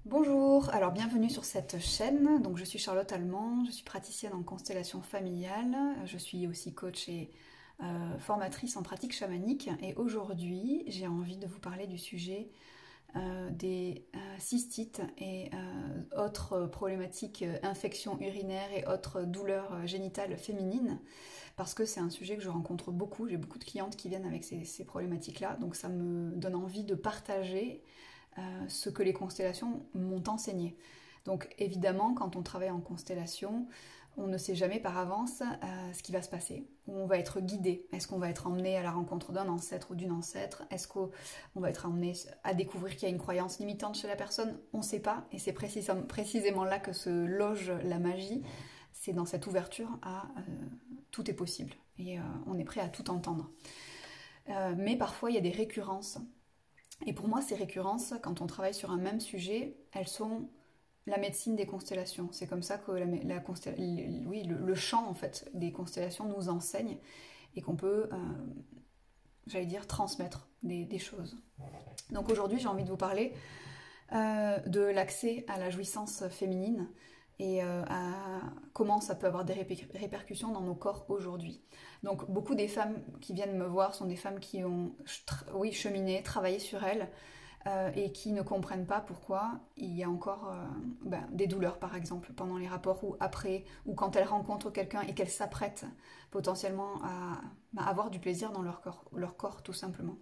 Bonjour, alors bienvenue sur cette chaîne. Donc je suis Charlotte Allemand, je suis praticienne en constellation familiale, je suis aussi coach et formatrice en pratique chamanique. Et aujourd'hui, j'ai envie de vous parler du sujet des cystites et autres problématiques, infections urinaires et autres douleurs génitales féminines, parce que c'est un sujet que je rencontre beaucoup. J'ai beaucoup de clientes qui viennent avec ces problématiques-là, donc ça me donne envie de partager ce que les constellations m'ont enseigné. Donc évidemment, quand on travaille en constellation, on ne sait jamais par avance ce qui va se passer, où on va être guidé. Est-ce qu'on va être emmené à la rencontre d'un ancêtre ou d'une ancêtre? Est-ce qu'on va être emmené à découvrir qu'il y a une croyance limitante chez la personne? On ne sait pas, et c'est précisément là que se loge la magie. C'est dans cette ouverture à tout est possible, et on est prêt à tout entendre. Mais parfois, il y a des récurrences. Et pour moi, ces récurrences, quand on travaille sur un même sujet, elles sont la médecine des constellations. C'est comme ça que le champ en fait, des constellations nous enseigne et qu'on peut, j'allais dire, transmettre des choses. Donc aujourd'hui, j'ai envie de vous parler de l'accès à la jouissance féminine et à comment ça peut avoir des répercussions dans nos corps aujourd'hui. Donc beaucoup des femmes qui viennent me voir sont des femmes qui ont cheminé, travaillé sur elles et qui ne comprennent pas pourquoi il y a encore des douleurs par exemple pendant les rapports ou après, ou quand elles rencontrent quelqu'un et qu'elles s'apprêtent potentiellement à avoir du plaisir dans leur corps tout simplement.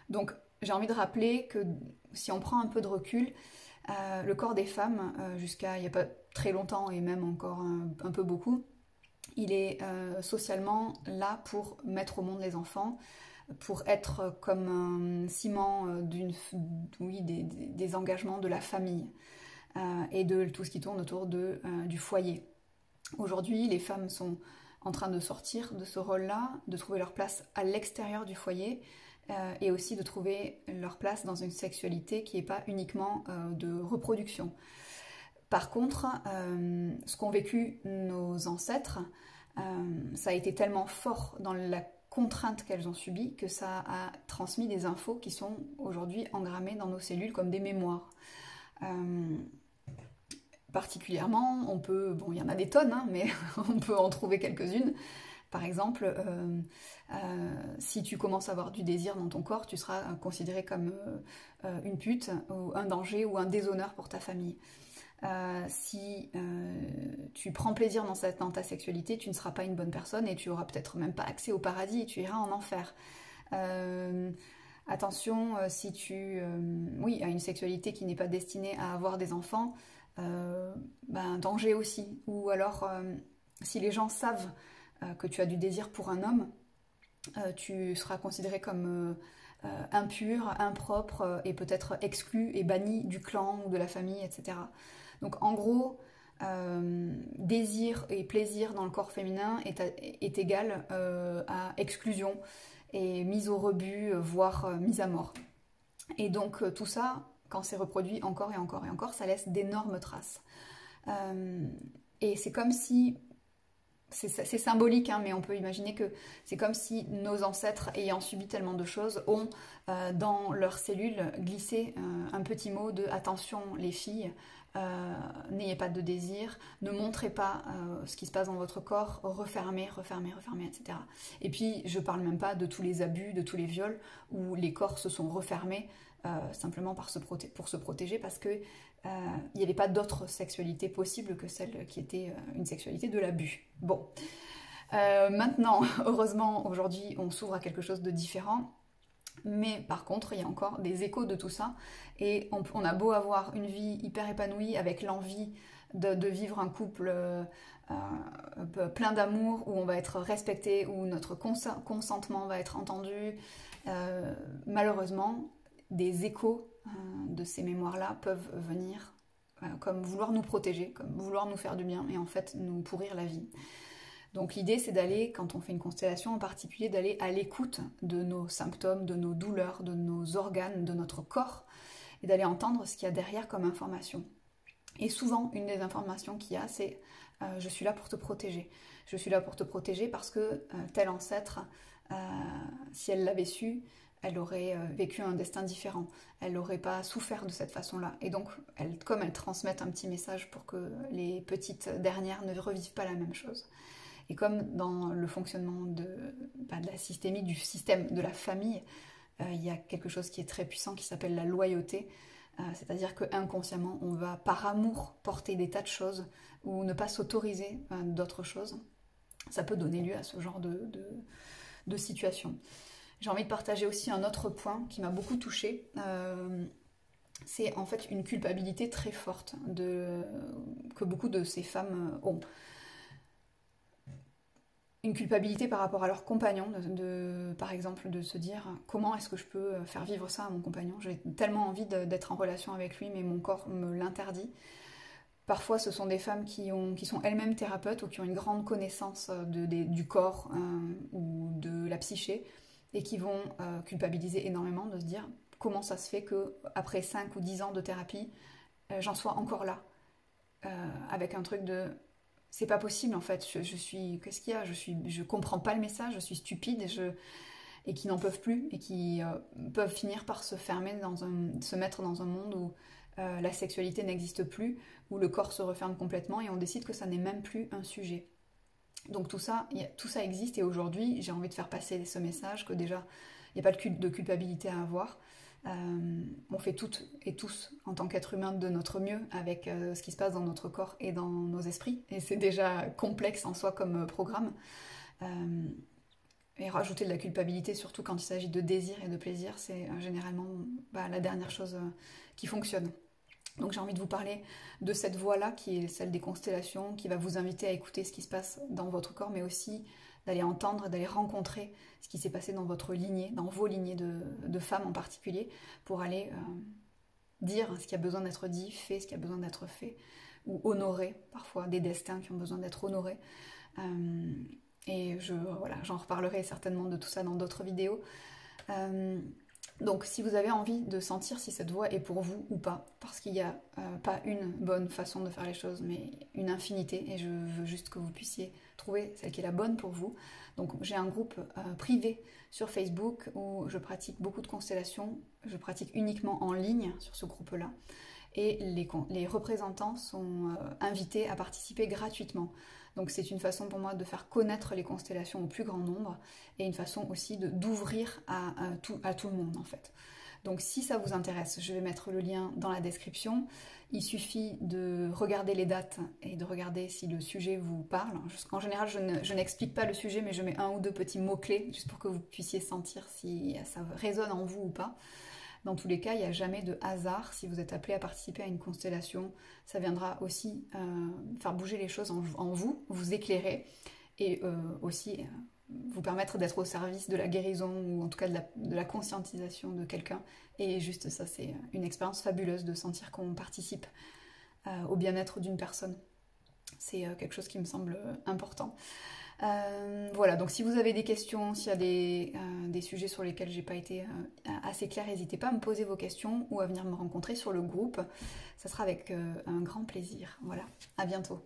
Donc j'ai envie de rappeler que si on prend un peu de recul, le corps des femmes, jusqu'à il n'y a pas très longtemps et même encore un peu beaucoup, il est socialement là pour mettre au monde les enfants, pour être comme un ciment des engagements de la famille et de tout ce qui tourne autour du foyer. Aujourd'hui, les femmes sont en train de sortir de ce rôle-là, de trouver leur place à l'extérieur du foyer, et aussi de trouver leur place dans une sexualité qui n'est pas uniquement de reproduction. Par contre, ce qu'ont vécu nos ancêtres, ça a été tellement fort dans la contrainte qu'elles ont subie que ça a transmis des infos qui sont aujourd'hui engrammées dans nos cellules comme des mémoires. Particulièrement, on peut, bon, il y en a des tonnes, hein, mais on peut en trouver quelques-unes. Par exemple, si tu commences à avoir du désir dans ton corps, tu seras considéré comme une pute, ou un danger ou un déshonneur pour ta famille. Si tu prends plaisir dans ta sexualité, tu ne seras pas une bonne personne et tu auras peut-être même pas accès au paradis et tu iras en enfer. Attention, si tu as une sexualité qui n'est pas destinée à avoir des enfants, danger aussi. Ou alors, si les gens savent que tu as du désir pour un homme, tu seras considéré comme impur, impropre et peut-être exclu et banni du clan ou de la famille, etc. Donc en gros, désir et plaisir dans le corps féminin est égal à exclusion et mise au rebut, voire mise à mort. Et donc tout ça, quand c'est reproduit encore et encore et encore, ça laisse d'énormes traces. Et c'est comme si... C'est symbolique, hein, mais on peut imaginer que c'est comme si nos ancêtres, ayant subi tellement de choses, ont dans leurs cellules glissé un petit mot de « attention les filles, n'ayez pas de désir, ne montrez pas ce qui se passe dans votre corps, refermez, refermez, refermez, etc. » Et puis je parle même pas de tous les abus, de tous les viols, où les corps se sont refermés simplement pour se protéger, parce que il n'y avait pas d'autre sexualité possible que celle qui était une sexualité de l'abus. Bon, maintenant, heureusement, aujourd'hui, on s'ouvre à quelque chose de différent, mais par contre, il y a encore des échos de tout ça, et on a beau avoir une vie hyper épanouie, avec l'envie de vivre un couple plein d'amour, où on va être respecté, où notre consentement va être entendu, malheureusement, des échos de ces mémoires-là peuvent venir comme vouloir nous protéger, comme vouloir nous faire du bien et en fait nous pourrir la vie. Donc l'idée c'est d'aller, quand on fait une constellation en particulier, d'aller à l'écoute de nos symptômes, de nos douleurs, de nos organes, de notre corps et d'aller entendre ce qu'il y a derrière comme information. Et souvent, une des informations qu'il y a, c'est je suis là pour te protéger. Je suis là pour te protéger parce que tel ancêtre, si elle l'avait su, elle aurait vécu un destin différent, elle n'aurait pas souffert de cette façon-là. Et donc, comme elles transmettent un petit message pour que les petites dernières ne revivent pas la même chose. Et comme dans le fonctionnement de la systémie, du système de la famille, il y a quelque chose qui est très puissant qui s'appelle la loyauté. C'est-à-dire qu'inconsciemment, on va par amour porter des tas de choses ou ne pas s'autoriser d'autres choses. Ça peut donner lieu à ce genre de situation. J'ai envie de partager aussi un autre point qui m'a beaucoup touchée. C'est en fait une culpabilité très forte que beaucoup de ces femmes ont. Une culpabilité par rapport à leur compagnon, par exemple, de se dire comment est-ce que je peux faire vivre ça à mon compagnon. J'ai tellement envie d'être en relation avec lui, mais mon corps me l'interdit. Parfois, ce sont des femmes qui sont elles-mêmes thérapeutes ou qui ont une grande connaissance du corps ou de la psyché et qui vont culpabiliser énormément de se dire comment ça se fait qu'après 5 ou 10 ans de thérapie, j'en sois encore là, avec un truc de c'est pas possible en fait, je suis, qu'est-ce qu'il y a, je comprends pas le message, je suis stupide et qui n'en peuvent plus et qui peuvent finir par se fermer se mettre dans un monde où la sexualité n'existe plus, où le corps se referme complètement et on décide que ça n'est même plus un sujet. Donc tout ça existe et aujourd'hui j'ai envie de faire passer ce message que déjà il n'y a pas de culpabilité à avoir. On fait toutes et tous en tant qu'être humain de notre mieux avec ce qui se passe dans notre corps et dans nos esprits et c'est déjà complexe en soi comme programme et rajouter de la culpabilité surtout quand il s'agit de désir et de plaisir c'est généralement la dernière chose qui fonctionne. Donc j'ai envie de vous parler de cette voie-là qui est celle des constellations, qui va vous inviter à écouter ce qui se passe dans votre corps mais aussi d'aller entendre, d'aller rencontrer ce qui s'est passé dans votre lignée, dans vos lignées de femmes en particulier, pour aller dire ce qui a besoin d'être dit, fait ce qui a besoin d'être fait, ou honorer parfois des destins qui ont besoin d'être honorés. Et j'en reparlerai certainement de tout ça dans d'autres vidéos. Donc si vous avez envie de sentir si cette voie est pour vous ou pas, parce qu'il n'y a pas une bonne façon de faire les choses, mais une infinité, et je veux juste que vous puissiez trouver celle qui est la bonne pour vous. Donc j'ai un groupe privé sur Facebook où je pratique beaucoup de constellations, je pratique uniquement en ligne sur ce groupe-là, et les représentants sont invités à participer gratuitement. Donc c'est une façon pour moi de faire connaître les constellations au plus grand nombre et une façon aussi d'ouvrir à tout le monde en fait. Donc si ça vous intéresse, je vais mettre le lien dans la description. Il suffit de regarder les dates et de regarder si le sujet vous parle. En général, je n'explique pas le sujet, mais je mets 1 ou 2 petits mots-clés juste pour que vous puissiez sentir si ça résonne en vous ou pas. Dans tous les cas, il n'y a jamais de hasard. Si vous êtes appelé à participer à une constellation, ça viendra aussi faire bouger les choses en vous, vous éclairer et aussi vous permettre d'être au service de la guérison ou en tout cas de la conscientisation de quelqu'un. Et juste ça, c'est une expérience fabuleuse de sentir qu'on participe au bien-être d'une personne. C'est quelque chose qui me semble important. Voilà, donc si vous avez des questions, s'il y a des sujets sur lesquels j'ai pas été assez claire, n'hésitez pas à me poser vos questions ou à venir me rencontrer sur le groupe. Ça sera avec un grand plaisir. Voilà, à bientôt.